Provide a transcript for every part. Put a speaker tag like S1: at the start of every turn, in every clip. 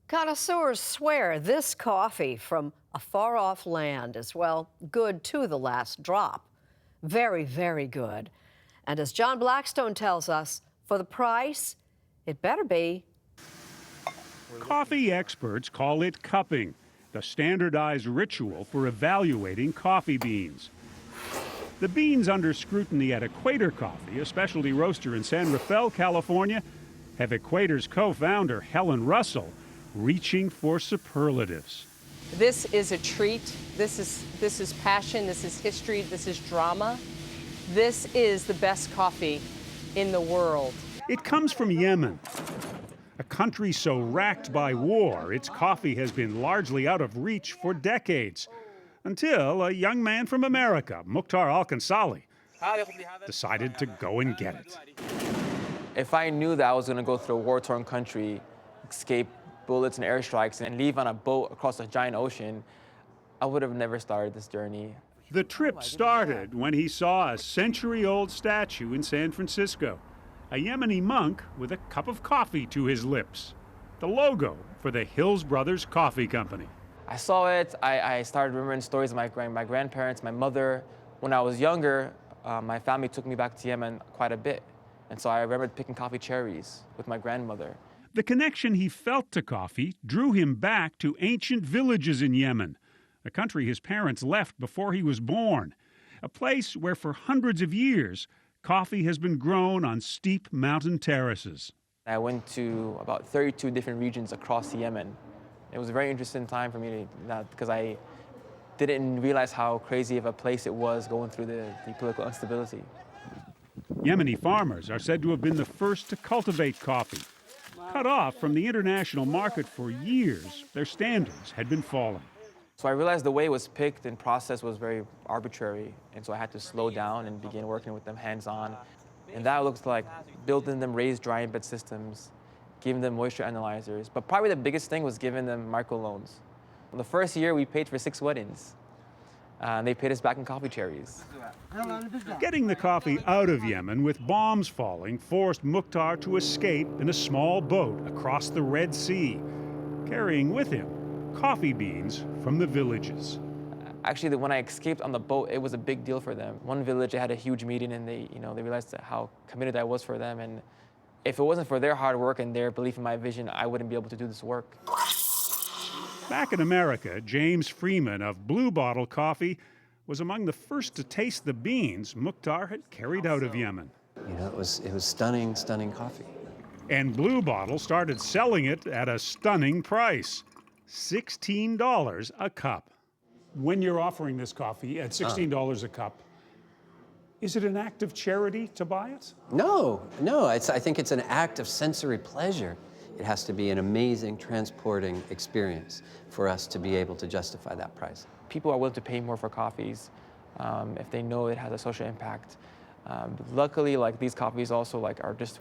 S1: Connoisseurs swear this coffee from a far-off land is, well, good to the last drop. Very, very good. And as John Blackstone tells us, for the price, it better be.
S2: Coffee experts call it cupping, the standardized ritual for evaluating coffee beans. The beans under scrutiny at Equator Coffee, a specialty roaster in San Rafael, California, have Equator's co-founder, Helen Russell, reaching for superlatives.
S3: This is a treat. This is passion. This is history. This is drama. This is the best coffee in the world.
S2: It comes from Yemen, a country so racked by war, its coffee has been largely out of reach for decades, until a young man from America, Mokhtar Alkhanshali, decided to go and get it.
S4: If I knew that I was going to go through a war-torn country, escape bullets and airstrikes, and leave on a boat across a giant ocean, I would have never started this journey.
S2: The trip started when he saw a century-old statue in San Francisco, a Yemeni monk with a cup of coffee to his lips, the logo for the Hills Brothers Coffee Company.
S4: I saw it, I started remembering stories of my grandparents, my mother. When I was younger, my family took me back to Yemen quite a bit, and so I remembered picking coffee cherries with my grandmother.
S2: The connection he felt to coffee drew him back to ancient villages in Yemen, a country his parents left before he was born, a place where for hundreds of years coffee has been grown on steep mountain terraces.
S4: I went to about 32 different regions across Yemen. It was a very interesting time for me because I didn't realize how crazy of a place it was going through the political instability.
S2: Yemeni farmers are said to have been the first to cultivate coffee. Cut off from the international market for years, their standards had been falling.
S4: So I realized the way it was picked and processed was very arbitrary, and so I had to slow down and begin working with them hands-on. And that looks like building them raised drying bed systems, giving them moisture analyzers, but probably the biggest thing was giving them microloans. The first year we paid for 6 weddings, and they paid us back in coffee cherries.
S2: Getting the coffee out of Yemen with bombs falling forced Mokhtar to escape in a small boat across the Red Sea, carrying with him coffee beans from the villages.
S4: Actually, when I escaped on the boat, it was a big deal for them. One village, they had a huge meeting, and they realized how committed I was for them. And if it wasn't for their hard work and their belief in my vision, I wouldn't be able to do this work.
S2: Back in America, James Freeman of Blue Bottle Coffee was among the first to taste the beans Mokhtar had carried out of Yemen.
S5: You know, it was stunning, stunning coffee.
S2: And Blue Bottle started selling it at a stunning price, $16 a cup. When you're offering this coffee at $16 a cup, is it an act of charity to buy it?
S5: No, I think it's an act of sensory pleasure. It has to be an amazing transporting experience for us to be able to justify that price.
S4: People are willing to pay more for coffees if they know it has a social impact. Luckily, these coffees also are just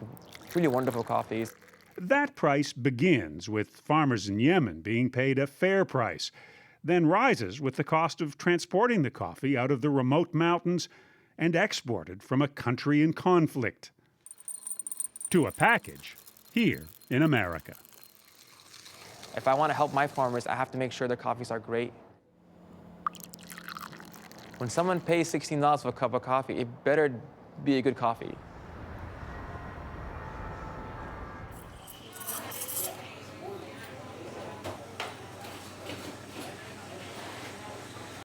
S4: really wonderful coffees.
S2: That price begins with farmers in Yemen being paid a fair price, then rises with the cost of transporting the coffee out of the remote mountains and exported from a country in conflict to a package here in America.
S4: If I want to help my farmers, I have to make sure their coffees are great. When someone pays $16 for a cup of coffee, it better be a good coffee.